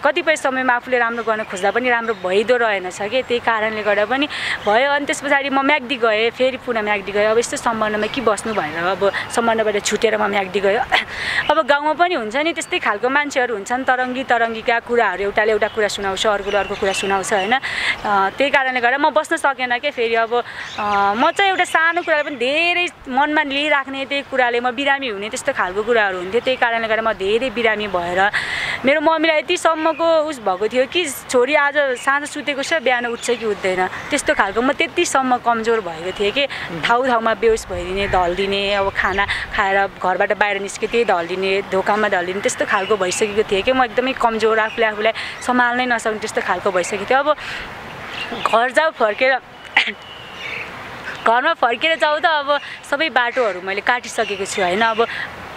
कतिपय समयमा आफूले राम्रो गर्न खोज्दा पनि राम्रो भइदो रहेनछ कि त्यही कारणले गर्दा पनि भयो अनि त्यस पछाडि म म्याग्दी गएँ फेरि पुनः म्याग्दी गएँ अब यस्तो सम्बन्धमा के बस्नु भनेर अब सम्बन्धबाट छुटेर म म्याग्दी गयो अब गाउँमा पनि हुन्छ नि त्यस्तै खालको मान्छेहरू हुन्छन् तरङ्गीका कुराहरू एउटाले एउटा कुरा सुनाउँछ अर्कोले अर्को कुरा सुनाउँछ होइन त्यही कारणले गर्दा म बस्न सकेन क्या फेरि अब म चाहिँ एउटा सानो कुरालाई पनि धेरै मनमा लिइराख्ने त्यही कुराले म बिरामी हुने त्यस्तो खालको कुराहरू हुन्थ्यो त्यही कारणले गर्दा म धेरै बिरामी भएर मेरो मम्मीलाई यतिसम्मको उस भएको थियो कि छोरी आज साँझ सुतेको छ बिहान उठ्छ कि उठ्दैन त्यस्तो खालको म त्यतिसम्म कमजोर भएको थिएँ कि ठाउँमा बेहोस भइदिने ढल्दिने अब खाना खाएर घरबाट बाहिर निस्के त्यही ढल्दिने धोकामा ढल्दिने त्यस्तो खालको भइसकेको थिएँ कि म एकदमै कमजोर आफूलाई सम्हाल्नै नसक्ने त्यस्तो खालको भइसकेको थियो अब घरमा फर्केर जाउँ त अब सबै बाटोहरू मैले काटिसकेको छु होइन अब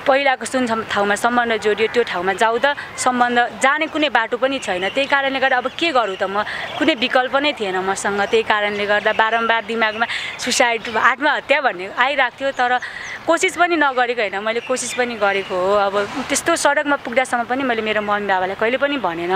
पहिलाको जुन ठाउँमा सम्बन्ध जोडियो त्यो ठाउँमा जाउँ त सम्बन्ध जाने कुनै बाटो पनि छैन त्यही कारणले गर्दा अब के गरौँ त म कुनै विकल्प नै थिएन मसँग त्यही कारणले गर्दा बारम्बार दिमागमा सुसाइड आत्महत्या भन्ने आइरहेको थियो तर कोसिस पनि नगरेको होइन मैले कोसिस पनि गरेको हो अब त्यस्तो सडकमा पुग्दासम्म पनि मैले मेरो मम्मी बाबालाई कहिले पनि भनेन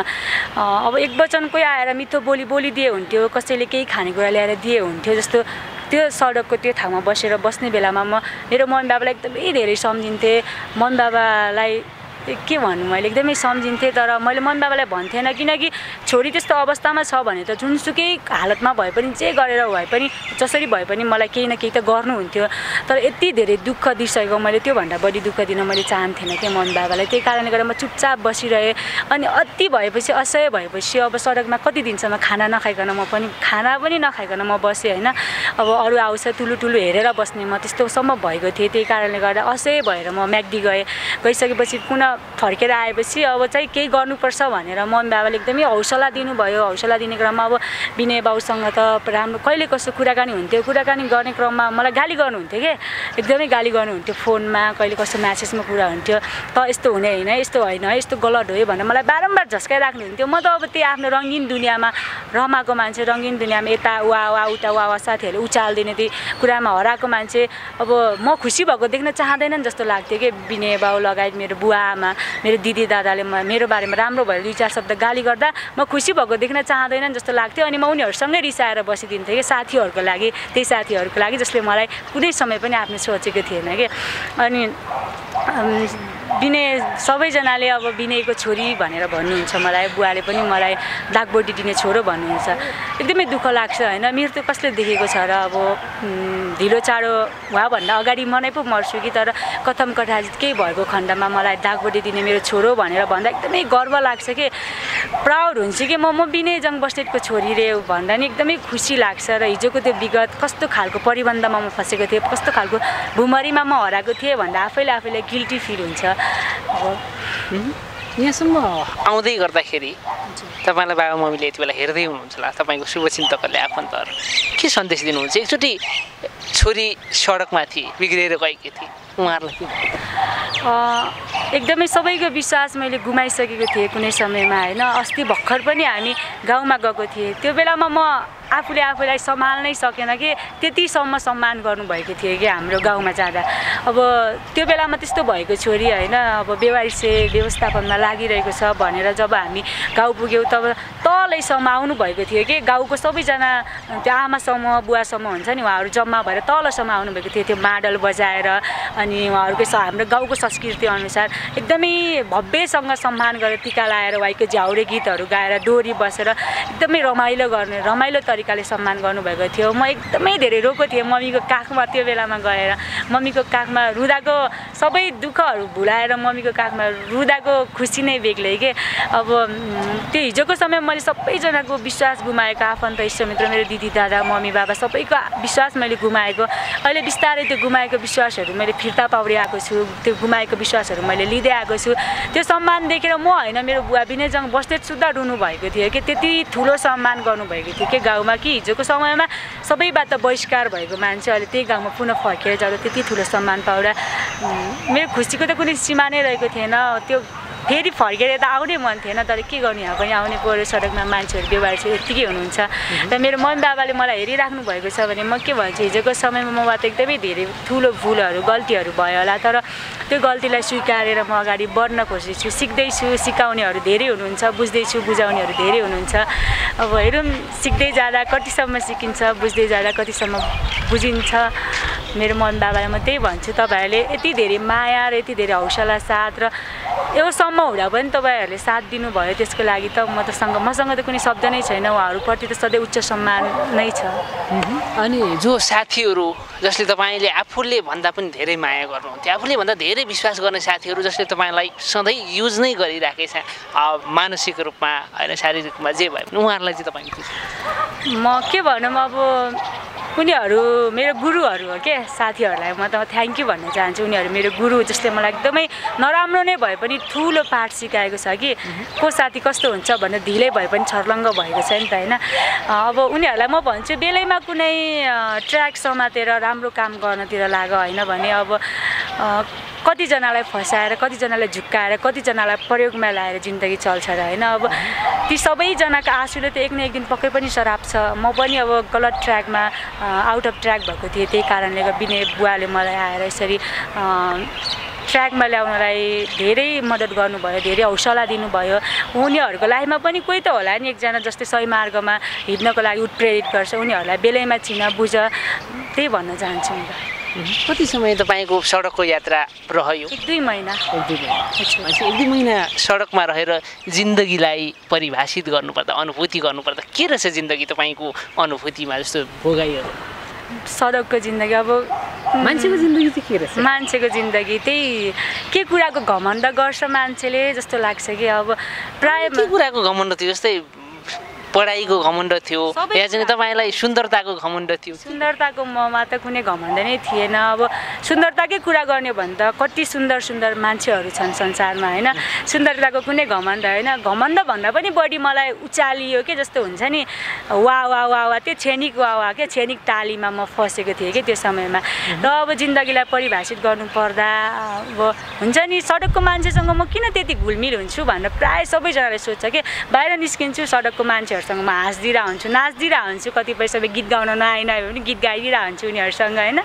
अब एक वचन कोही आएर मिठो बोलिदिए हुन्थ्यो कसैले केही खानेकुरा ल्याएर दिए हुन्थ्यो जस्तो त्यो सडकको त्यो ठाउँमा बस्ने बेलामा म मेरो मम्मी बाबालाई एकदमै धेरै सम्झिन्थेँ मम्मी बाबालाई के भन्नु मैले एकदमै सम्झिन्थेँ तर मैले मम्मी बाबालाई भन्थेन किनकि छोरी त्यस्तो अवस्थामा छ भने त जुनसुकै हालतमा भए पनि जे गरेर भए पनि जसरी भए पनि मलाई केही न केही त गर्नुहुन्थ्यो तर यति धेरै दुःख दिइसकेको मैले त्योभन्दा बढी दुःख दिन मैले चाहन्थेन कि मम्मी बाबालाई त्यही कारणले गर्दा म चुपचाप बसिरहेँ अनि अति भएपछि असह्य भएपछि अब सडकमा कति दिनसम्म खाना नखाइकन नखाइकन म बसेँ होइन अब अरू आउँछ ठुलो हेरेर बस्ने म त्यस्तोसम्म भएको थिएँ त्यही कारणले गर्दा असह्य भएर म म्याग्दी गइसकेपछि पुनः फर्केर आएपछि अब चाहिँ केही गर्नुपर्छ भनेर मम्मी बाबाले एकदमै हौसला दिनुभयो हौसला दिने क्रममा अब विनय बाउसँग त राम्रो कहिले कस्तो कुराकानी हुन्थ्यो कुराकानी गर्ने क्रममा मलाई गाली गर्नुहुन्थ्यो कि एकदमै गाली गर्नुहुन्थ्यो फोनमा कहिले कस्तो म्यासेजमा कुरा हुन्थ्यो त यस्तो हुने होइन यस्तो होइन यस्तो गलत हो भनेर मलाई बारम्बार झस्काइराख्नुहुन्थ्यो म त अब त्यही आफ्नो रङ्गीन दुनियाँमा रमाएको मान्छे रङ्गीन दुनियाँमा यता वा उता वा साथीहरूले उचालिदिने त्यही कुरामा हराएको मान्छे अब म खुसी भएको देख्न चाहँदैनन् जस्तो लाग्थ्यो कि विनय बाउ लगायत मेरो बुवा आमा मेरो दिदी दादाले मेरो बारेमा राम्रो भएर 2-4 शब्द गाली गर्दा म खुसी भएको देख्न चाहँदैनन् जस्तो लाग्थ्यो अनि म उनीहरूसँगै रिसाएर बसिदिन्थेँ कि साथीहरूको लागि त्यही साथीहरूको लागि जसले मलाई कुनै समय पनि आफ्नो सोचेको थिएन कि अनि विनय सबैजनाले अब विनयको छोरी भनेर भन्नुहुन्छ मलाई बुवाले पनि मलाई दागबोटी दिने छोरो भन्नुहुन्छ एकदमै दुःख लाग्छ होइन मृत्यु कसले देखेको छ र अब ढिलो चाँडो भन्दा अगाडि म नै पो मर्छु कि तर कथम कठाजित केही भएको खण्डमा मलाई दागबोटी दिने मेरो छोरो भनेर भन्दा एकदमै गर्व लाग्छ कि प्राउड हुन्छ कि म विनय जङ बस्नेतको छोरी रे भन्दा नि एकदमै खुसी लाग्छ र हिजोको त्यो विगत कस्तो खालको परिबन्धमा म फसेको थिएँ कस्तो खालको भुमरीमा म हराएको थिएँ भन्दा आफैलाई गिल्टी फिल हुन्छ यहाँसम्म आउँदै गर्दाखेरि तपाईँलाई बाबा मम्मीले यति बेला हेर्दै हुनुहुन्छ होला तपाईँको शुभचिन्तकहरूले आफन्तहरू के सन्देश दिनुहुन्छ एकचोटि छोरी सडकमा थिए बिग्रेर गएकी थिए उहाँहरूलाई के एकदमै सबैको विश्वास मैले गुमाइसकेको थिएँ कुनै समयमा होइन अस्ति भर्खर पनि हामी गाउँमा गएको थिएँ त्यो बेलामा म आफूलाई सम्हाल्नै सकेन कि त्यतिसम्म सम्मान गर्नुभएको थियो कि हाम्रो गाउँमा जाँदा अब त्यो बेलामा त्यस्तो भएको छोरी होइन अब व्यवहारिक व्यवस्थापनमा लागिरहेको छ भनेर जब हामी गाउँ पुग्यौँ तब तलैसम्म आउनुभएको थियो कि गाउँको सबैजना त्यो आमासम्म बुवासम्म हुन्छ नि उहाँहरू जम्मा भएर तलसम्म आउनुभएको थियो त्यो मादल बजाएर अनि उहाँहरूको हाम्रो गाउँको संस्कृति अनुसार एकदमै भव्यसँग सम्मान गरेर टिका लगाएर उहाँको झ्याउरे गीतहरू गाएर डोरी बसेर एकदमै रमाइलो तरिकाले सम्मान गर्नुभएको थियो। म एकदमै धेरै रोएको थिएँ मम्मीको काखमा त्यो बेलामा गएर मम्मीको काखमा रुँदाको सबै दुःखहरू भुलाएर मम्मीको काखमा रुँदाको खुसी नै बेग्लै के। अब त्यो हिजोको समय मैले सबैजनाको विश्वास गुमाएको आफन्त इष्टमित्र मेरो दिदी दादा मम्मी बाबा सबैको विश्वास मैले गुमाएको। अहिले बिस्तारै त्यो गुमाएको विश्वासहरू मैले फिर्ता पाउँदै आएको छु, त्यो गुमाएको विश्वासहरू मैले लिँदै आएको छु। त्यो सम्मान देखेर म होइन मेरो बुवा विनयजङ बस्नेत सुद्धा रुनु भएको थियो कि त्यति ठुलो सम्मान गर्नुभएको थियो कि गाउँमा कि हिजोको समयमा सबैबाट बहिष्कार भएको मान्छे अहिले त्यही गाउँमा पुनः फर्केर जाँदा त्यति ठुलो सम्मान पाउँदा मेरो खुसीको त कुनै सीमा नै रहेको थिएन। त्यो फेरि फर्केर त आउनै मन थिएन तर के गर्नु यहाँ पनि आउने पऱ्यो सडकमा मान्छेहरू व्यवहार चाहिँ यत्तिकै हुनुहुन्छ। र मेरो मम्मी बाबाले मलाई हेरिराख्नु भएको छ भने म के भन्छु हिजोको समयमा मबाट एकदमै धेरै ठुलो भुलहरू गल्तीहरू भयो होला तर त्यो गल्तीलाई स्वीकारेर म अगाडि बढ्न खोजेछु, सिक्दैछु। सिकाउनेहरू धेरै हुनुहुन्छ, बुझ्दैछु, बुझाउनेहरू धेरै हुनुहुन्छ। अब हेरौँ सिक्दै जाँदा कतिसम्म सिकिन्छ, बुझ्दै जाँदा कतिसम्म बुझिन्छ। मेरो मम्मी बाबालाई म त्यही भन्छु तपाईँहरूले यति धेरै माया र यति धेरै हौसला साथ र योसम्म हुँदा पनि तपाईँहरूले साथ दिनुभयो त्यसको लागि त मसँग त कुनै शब्द नै छैन। उहाँहरूप्रति त सधैँ उच्च सम्मान नै छ। अनि जो साथीहरू जसले तपाईँले आफूले भन्दा पनि धेरै माया गर्नुहुन्थ्यो, आफूले भन्दा धेरै विश्वास गर्ने साथीहरू जसले तपाईँलाई सधैँ युज नै गरिराखेछ मानसिक रूपमा होइन शारीरिक रूपमा जे भए पनि उहाँहरूलाई चाहिँ तपाईँले म के भनौँ अब उनीहरू मेरो गुरुहरू हो के। साथीहरूलाई म त थ्याङ्क यू भन्न चाहन्छु। उनीहरू मेरो गुरु जसले मलाई एकदमै नराम्रो नै भए पनि ठुलो पाठ सिकाएको छ कि को साथी कस्तो हुन्छ भनेर ढिलै भए पनि छर्लङ्ग भएको छ नि त होइन। अब उनीहरूलाई म भन्छु बेलैमा कुनै ट्र्याक समातेर राम्रो काम गर्नतिर लाग होइन भने अब कतिजनालाई फसाएर कतिजनालाई झुक्काएर कतिजनालाई प्रयोगमा ल्याएर जिन्दगी चल्छ र होइन। अब ती सबैजनाको आँसुले त एक न एक दिन पक्कै पनि सराप छ। म पनि अब गलत ट्र्याकमा आउट अफ ट्र्याक भएको थिएँ त्यही कारणले विनय बुवाले मलाई आएर यसरी ट्र्याकमा ल्याउनलाई धेरै मद्दत गर्नुभयो, धेरै हौसला दिनुभयो। उनीहरूको लाइफमा पनि कोही त होला नि एकजना जस्तै सही मार्गमा हिँड्नको लागि उत्प्रेरित गर्छ। उनीहरूलाई बेलैमा चिन बुझ त्यही भन्न चाहन्छु म। कति समय तपाईँको सडकको यात्रा रह्यो? 1-2 महिना। 1-2 महिना सडकमा रहेर जिन्दगीलाई परिभाषित गर्नुपर्दा अनुभूति गर्नुपर्दा के रहेछ जिन्दगी तपाईँको अनुभूतिमा जस्तो भोगाइहरू? सडकको जिन्दगी अब मान्छेको जिन्दगी चाहिँ के रहेछ? मान्छेको जिन्दगी त्यही के कुराको घमण्ड गर्छ मान्छेले जस्तो लाग्छ कि अब प्राय के कुराको घमण्ड थियो? जस्तै पढाइको घमण्ड थियो या चाहिँ तपाईँलाई सुन्दरताको घमण्ड थियो? सुन्दरताको ममा त कुनै घमण्ड नै थिएन। अब सुन्दरताकै कुरा गर्ने भन्दा कति सुन्दर सुन्दर मान्छेहरू छन् संसारमा होइन। सुन्दरताको कुनै घमण्ड होइन। घमण्ड भन्दा पनि बढी मलाई उचालियो के जस्तो हुन्छ नि वाह वाह वाह वाह त्यो क्षणिक वाह वाह के क्षणिक टालीमा म फसेको थिएँ कि त्यो समयमा। र अब जिन्दगीलाई परिभाषित गर्नुपर्दा अब हुन्छ नि सडकको मान्छेसँग म किन त्यति घुलमिल हुन्छु भनेर प्रायः सबैजनाले सोध्छ कि बाहिर निस्किन्छु सडकको मान्छेहरूसँग म हाँस्दिरह हुन्छु नाच्दिरह हुन्छु कतिपय सबै गीत गाउन नआए पनि गीत गाइदिरह हुन्छु उनीहरूसँग होइन।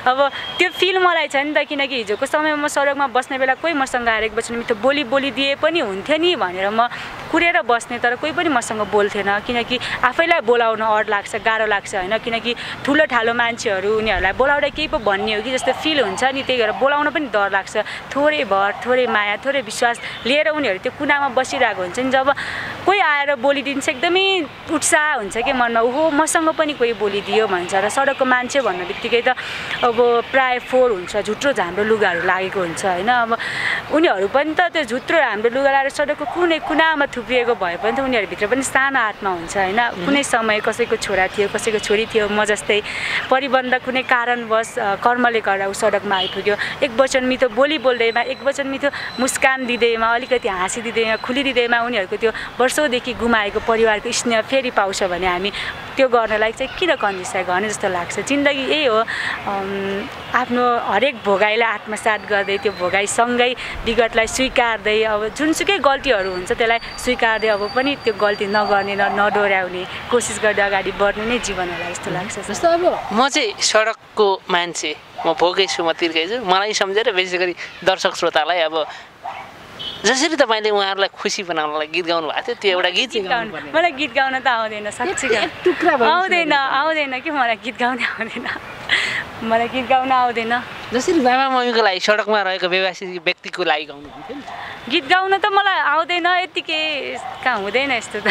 अब त्यो फिल मलाई छ नि त किनकि हिजोको समयमा म सडकमा बस्ने बेला कोही मसँग आएर एक वचन मिठो बोलिदिए पनि हुन्थ्यो नि भनेर म कुरेर बस्ने तर कोही पनि मसँग बोल्थेन किनकि आफैलाई बोलाउन अड लाग्छ गाह्रो लाग्छ होइन। किनकि ठुलो ठालो मान्छेहरू उनीहरूलाई बोलाउँदा केही पो भन्ने हो कि जस्तो फिल हुन्छ नि त्यही भएर बोलाउन पनि डर लाग्छ। थोरै भर थोरै माया थोरै विश्वास लिएर उनीहरू त्यो कुनामा बसिरहेको हुन्छ नि जब कोही आएर बोलिदिन्छ एकदमै उत्साह हुन्छ कि मनमा ओहो मसँग पनि कोही बोलिदियो भन्छ। र सडकको मान्छे भन्ने बित्तिकै त अब प्राय फोहोर हुन्छ झुत्रो झाम्रो लुगाहरू लागेको हुन्छ होइन। अब उनीहरू पनि त त्यो झुत्रो हाम्रो लुगा लगाएर सडकको कुनै कुनामा थुप्रिएको भए पनि त उनीहरूभित्र पनि सानो आत्मा हुन्छ होइन। कुनै समय कसैको छोरा थियो कसैको छोरी थियो म जस्तै परिबन्ध कुनै कारणवश कर्मले गर्दा ऊ सडकमा आइपुग्यो। एक वचन मिठो बोल्दैमा एक वचन मिठो मुस्कान दिँदैमा अलिकति हाँसी दिँदैमा खुलिदिँदैमा उनीहरूको त्यो वर्षौँदेखि गुमाएको परिवारको स्नेह फेरि पाउँछ भने हामी त्यो गर्नलाई चाहिँ किन कन्जुसाइ गर्ने जस्तो लाग्छ। जिन्दगी यही हो आफ्नो हरेक भोगाइलाई आत्मसात गर्दै त्यो भोगाइसँगै विगतलाई स्वीकार्दै अब जुनसुकै गल्तीहरू हुन्छ त्यसलाई स्वीकार्दै अब पनि त्यो गल्ती नगर्ने नडोर्याउने कोसिस गर्दै अगाडि बढ्नु नै जीवन होला जस्तो लाग्छ। जस्तो अब म चाहिँ सडकको मान्छे म भोगै छु म तिर्कै छु मलाई सम्झेर विशेष गरी दर्शक श्रोतालाई अब जसरी तपाईँले उहाँहरूलाई खुसी बनाउनलाई गीत गाउनु भएको थियो त्यो एउटा गीत चाहिँ गाउनुपर्ने मलाई गीत गाउन त आउँदैन साँच्चै आउँदैन कि मलाई गीत गाउन आउँदैन मलाई गीत गाउन आउँदैन जसरी बाबा मम्मीको लागि सडकमा रहेको बेवासी व्यक्तिको लागि गाउनुहुन्थ्यो नि गीत गाउन त मलाई आउँदैन यतिकै कहाँ हुँदैन यस्तो त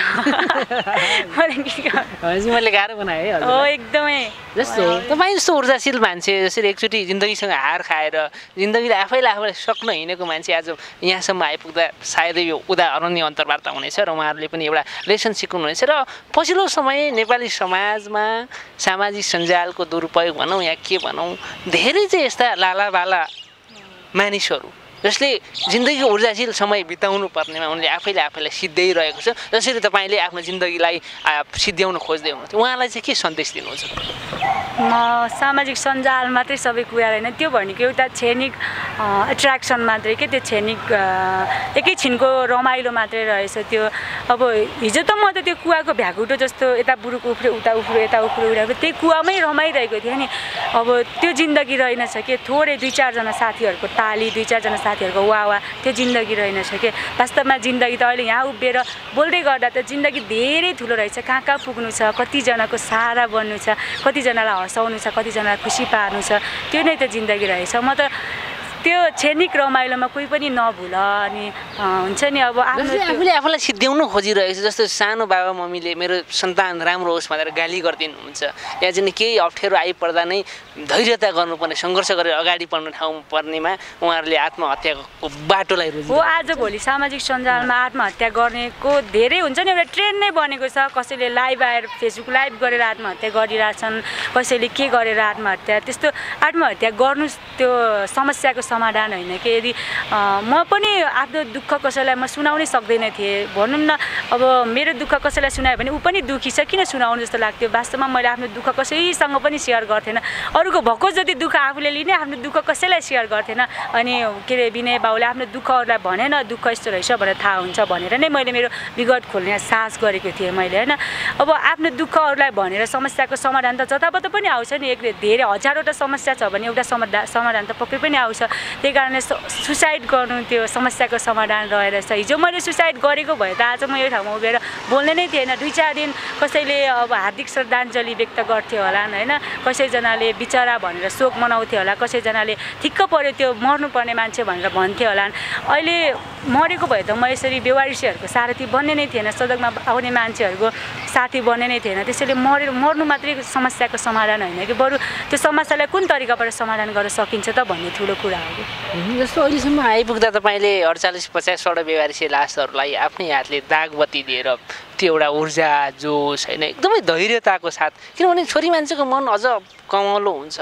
मलाई गीत गाउन मैले गाह्रो बनाएँ है हो एकदमै जस्तो तपाईँ जस्तो ऊर्जाशील मान्छे जसरी एकचोटि जिन्दगीसँग हार खाएर जिन्दगीले आफैलाई सक्न हिँडेको मान्छे आज यहाँसम्म आइपुग्दा सायदै यो उदाहरणीय अन्तर्वार्ता हुनेछ र उहाँहरूले पनि एउटा लेसन सिक्नुहुनेछ र पछिल्लो समय नेपाली समाजमा सामाजिक सञ्जालको दुरुपयोग भनौँ या के भनौँ धेरै चाहिँ यस्ता लालाबाला मानिसहरू जसले जिन्दगीको ऊर्जाशील समय बिताउनु पर्नेमा उनले आफैलाई सिद्ध्याइरहेको छ जसरी तपाईँले आफ्नो जिन्दगीलाई सिद्ध्याउन खोज्दै हुनुहुन्थ्यो उहाँलाई चाहिँ के सन्देश दिनुहुन्छ म सामाजिक सञ्जाल मात्रै सबै कुरा होइन त्यो भनेको एउटा क्षणिक एट्र्याक्सन मात्रै के त्यो क्षणिक एकैछिनको रमाइलो मात्रै रहेछ त्यो अब हिजो त म त त्यो कुवाको भ्यागुटो जस्तो यता बुरुक उफ्रियो उता उफ्रियो यता उफ्रियो उडाएको त्यही कुवामै रमाइरहेको थियो नि अब त्यो जिन्दगी रहेनछ के थोरै 2-4 जना साथीहरूको ताली 2-4 जना साथीहरूको वाह त्यो जिन्दगी रहेनछ के वास्तवमा जिन्दगी त अहिले यहाँ उभिएर बोल्दै गर्दा त जिन्दगी धेरै ठुलो रहेछ कहाँ पुग्नु छ कतिजनाको सहारा बन्नु छ कतिजनालाई हँसाउनु छ कतिजनालाई खुसी पार्नु छ त्यो नै त जिन्दगी रहेछ म त त्यो क्षणिक रमाइलोमा कोही पनि नभुल अनि हुन्छ नि अब आफूले आफूलाई सिद्ध्याउन खोजिरहेको छ जस्तो सानो बाबा मम्मीले मेरो सन्तान राम्रो होस् भनेर गाली गरिदिनुहुन्छ या चाहिँ केही अप्ठ्यारो आइपर्दा नै धैर्यता गर्नुपर्ने सङ्घर्ष गरेर अगाडि बढ्नु ठाउँ पर्नेमा उहाँहरूले आत्महत्याको बाटोलाई हो आजभोलि सामाजिक सञ्जालमा आत्महत्या गर्नेको धेरै हुन्छ नि एउटा ट्रेन्ड नै बनेको छ कसैले लाइभ आएर फेसबुक लाइभ गरेर आत्महत्या गरिरहेछन् कसैले के गरेर आत्महत्या त्यस्तो आत्महत्या गर्नु त्यो समस्याको समाधान होइन कि यदि म पनि आफ्नो दुःख कसैलाई म सुनाउनै सक्दैन थिएँ भनौँ न अब मेरो दुःख कसैलाई सुनायो भने ऊ पनि दुःखी छ किन सुनाउनु जस्तो लाग्थ्यो वास्तवमा मैले आफ्नो दुःख कसैसँग पनि सेयर गर्थेन अरूको भएको जति दुःख आफूले लिने आफ्नो दुःख कसैलाई सेयर गर्थेन अनि के अरे विनय बाउले आफ्नो दुःखहरूलाई भनेन दुःख यस्तो रहेछ भनेर थाहा हुन्छ भनेर नै मैले मेरो विगत खोल्ने साहस गरेको थिएँ मैले होइन अब आफ्नो दुःखहरूलाई भनेर समस्याको समाधान त जताबाट पनि आउँछ नि एक धेरै हजारवटा समस्या छ भने एउटा समाधान त पक्कै पनि आउँछ त्यही कारणले सुसाइड गर्नु त्यो समस्याको समाधान रहेछ हिजो मैले सुसाइड गरेको भए त आज म यो ठाउँमा उभिएर बोल्ने नै थिएन 2-4 दिन कसैले अब हार्दिक श्रद्धाञ्जली व्यक्त गर्थ्यो होला होइन कसैजनाले बिचरा भनेर शोक मनाउँथ्यो होला कसैजनाले ठिक्क पर्यो त्यो मर्नुपर्ने मान्छे भनेर भन्थ्यो होला अहिले मरेको भए त म यसरी बेवारिसीहरूको सारथी बन्ने नै थिएन सडकमा आउने मान्छेहरूको साथी बन्ने नै थिएन त्यसैले मर्नु मात्रै समस्याको समाधान होइन कि बरु त्यो समस्यालाई कुन तरिकाबाट समाधान गर्न सकिन्छ त भन्ने ठुलो कुरा हो जस्तो अहिलेसम्म आइपुग्दा तपाईँले 48-50 बेवारिसी लासहरूलाई आफ्नै हातले दागबत्ती दिएर त्यो एउटा ऊर्जा जोस होइन एकदमै धैर्यताको साथ किनभने छोरी मान्छेको मन अझ कमलो हुन्छ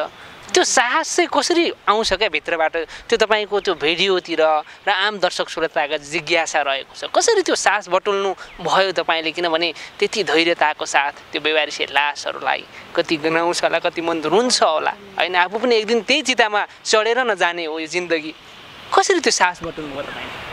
त्यो साहस चाहिँ कसरी आउँछ क्या भित्रबाट त्यो तपाईँको त्यो भिडियोतिर र आम दर्शक श्रोताका जिज्ञासा रहेको छ कसरी त्यो साहस बटुल्नु भयो तपाईँले किनभने त्यति धैर्यताको साथ त्यो बेवारिसी लासहरूलाई कति गनाउँछ होला कति मन रुन्छ होला होइन आफू पनि एक दिन त्यही चितामा चढेर नजाने हो यो जिन्दगी कसरी त्यो साहस बटुल्नु भयो तपाईँले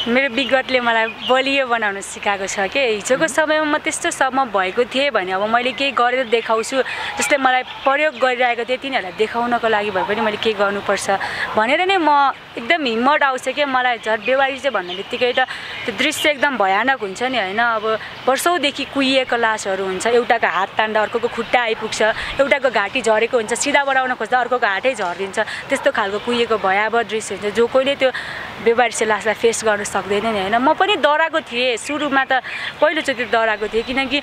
मेरो विगतले मलाई बलियो बनाउन सिकाएको छ कि हिजोको समयमा म त्यस्तोसम्म भएको थिएँ भने अब मैले केही गरेर देखाउँछु जसले मलाई प्रयोग गरिरहेको थिएँ तिनीहरूलाई देखाउनको लागि भए पनि मैले केही गर्नुपर्छ भनेर नै म एकदम हिम्मत आउँछ कि मलाई झन् बेवारी चाहिँ भन्ने बित्तिकै त त्यो दृश्य एकदम भयानक हुन्छ नि होइन अब वर्षौँदेखि कुहिएको लासहरू हुन्छ एउटाको हात तान्दा अर्कोको खुट्टा आइपुग्छ एउटाको घाँटी झरेको हुन्छ सिधा बढाउन खोज्दा अर्कोको हातै झरिदिन्छ त्यस्तो खालको कुहिएको भयावह दृश्य हुन्छ जो कोहीले त्यो बेवारिसी लासलाई फेस गर्न सक्दैन नि होइन म पनि डराएको थिएँ सुरुमा त पहिलोचोटि डराएको थिएँ किनकि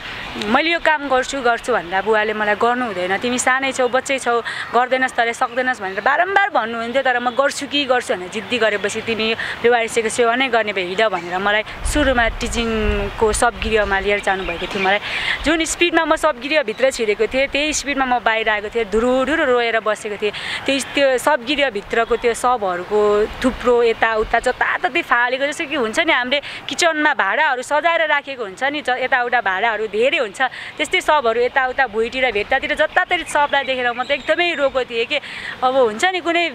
मैले यो काम गर्छु भन्दा बुवाले मलाई गर्नु हुँदैन तिमी सानै छौ बच्चै छौ गर्दैनस् तँले सक्दैनस् भनेर बारम्बार भन्नुहुन्थ्यो तर म गर्छु भनेर जिद्दी गरेपछि तिमी बेवारिसीको सेवा नै गर्ने भए हिँड भनेर मलाई सुरुमा टिचिङको सबगिरियामा लिएर जानुभएको थियो मलाई जुन स्पिडमा म सबगिरियाभित्र छिरेको थिएँ त्यही स्पिडमा म बाहिर आएको थिएँ धुरुधुरु रोएर बसेको थिएँ त्यो सबगिरियाभित्रको त्यो सबहरूको थुप्रो यताउता जताततै फालेको जस्तो कि हुन्छ नि हामीले किचनमा भाँडाहरू सजाएर राखेको हुन्छ नि यताउता भाँडाहरू धेरै हुन्छ त्यस्तै सबहरू यताउता भुइँतिर भेट्टातिर जताततै सबलाई देखेर म त एकदमै रोएको थिएँ कि अब हुन्छ नि कुनै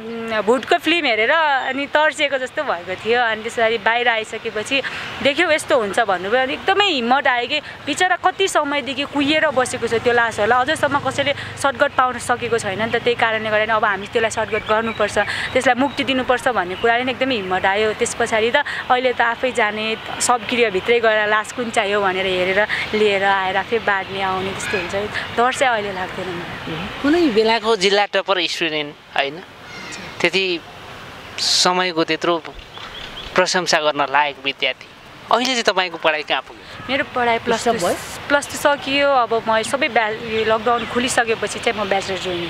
भुटको फिल्म हेरेर अनि तर्सिएको जस्तो भएको थियो अनि त्यसरी बाहिर आइसकेपछि देख्यौ यस्तो हुन्छ भन्नुभयो अनि एकदमै हिम्मत आयो कि बिचरा कति समयदेखि कुहिएर बसेको छ त्यो लासहरूलाई अझैसम्म कसैले सद्गत पाउन सकेको छैन नि त त्यही कारणले गर्दा अब हामी त्यसलाई सद्गत गर्नुपर्छ त्यसलाई मुक्ति दिनुपर्छ भन्ने कुराले नै एकदमै हिम्मत आयो त्यस पछाडि त अहिले त आफै जाने शवगृहभित्रै गएर लास कुन चाहियो भनेर हेरेर लिएर आएर आफै बाँड्ने आउने त्यस्तो हुन्छ डर चाहिँ अहिले लाग्दैन मलाई कुनै बेलाको जिल्ला टपर स्टुडेन्ट होइन त्यति समयको त्यत्रो प्रशंसा गर्न लायक विद्यार्थी अहिले चाहिँ तपाईँको पढाइ कहाँ पुग्यो मेरो पढाइ प्लस टू सकियो अब म सबै लकडाउन खुलिसकेपछि चाहिँ म ब्याचलर जोइन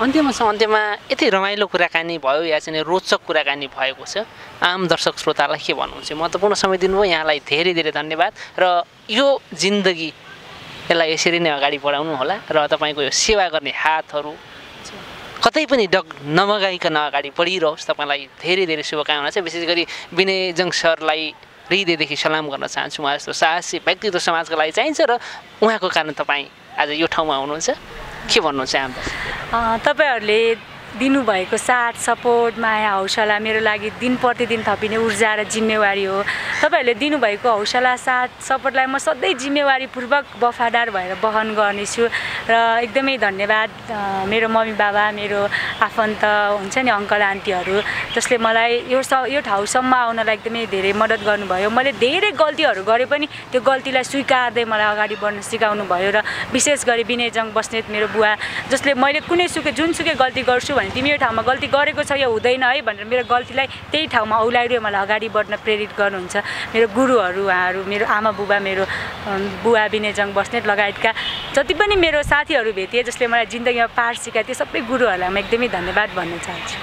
हुन्छु अन्त्यमा यति रमाइलो कुराकानी भयो या चाहिँ रोचक कुराकानी भएको छ आम दर्शक श्रोतालाई के भन्नुहुन्छ महत्त्वपूर्ण समय दिनुभयो यहाँलाई धेरै धेरै धन्यवाद र यो जिन्दगी यसलाई यसरी नै अगाडि बढाउनु होला र तपाईँको यो सेवा गर्ने हातहरू कतै पनि डग नमगाइकन अगाडि बढिरहोस् तपाईँलाई धेरै धेरै शुभकामना छ विशेष गरी विनयजङ सरलाई हृदयदेखि सलाम गर्न चाहन्छु उहाँ जस्तो साहसी व्यक्तित्व समाजको लागि चाहिन्छ र उहाँको कारण तपाईँ आज यो ठाउँमा हुनुहुन्छ के भन्नुहुन्छ तपाईँहरूले दिनुभएको साथ सपोर्ट माया हौसला मेरो लागि दिन प्रतिदिन थपिने ऊर्जा र जिम्मेवारी हो तपाईँहरूले दिनुभएको हौसला साथ सपोर्टलाई म सधैँ जिम्मेवारीपूर्वक वफादार भएर वहन गर्नेछु र एकदमै धन्यवाद मेरो मम्मी बाबा मेरो आफन्त हुन्छ नि अङ्कल आन्टीहरू जसले मलाई यो ठाउँसम्म आउनलाई एकदमै धेरै मद्दत गर्नुभयो मैले धेरै गल्तीहरू गरेँ पनि त्यो गल्तीलाई स्वीकार्दै मलाई अगाडि बढ्न सिकाउनु भयो र विशेष गरी विनयजङ बस्नेत मेरो बुवा जसले मैले जुनसुकै गल्ती गर्छु भने तिमी यो ठाउँमा गल्ती गरेको छ यो हुँदैन है भनेर मेरो गल्तीलाई त्यही ठाउँमा औलाइदियो मलाई अगाडि बढ्न प्रेरित गर्नुहुन्छ मेरो गुरुहरू उहाँहरू मेरो आमा बुबा मेरो बुवा विनयजङ बस्नेत लगायतका जति पनि मेरो साथीहरू भेटिए जसले मलाई जिन्दगीमा पाठ सिकाए त्यो सबै गुरुहरूलाई म एकदमै धन्यवाद भन्न चाहन्छु।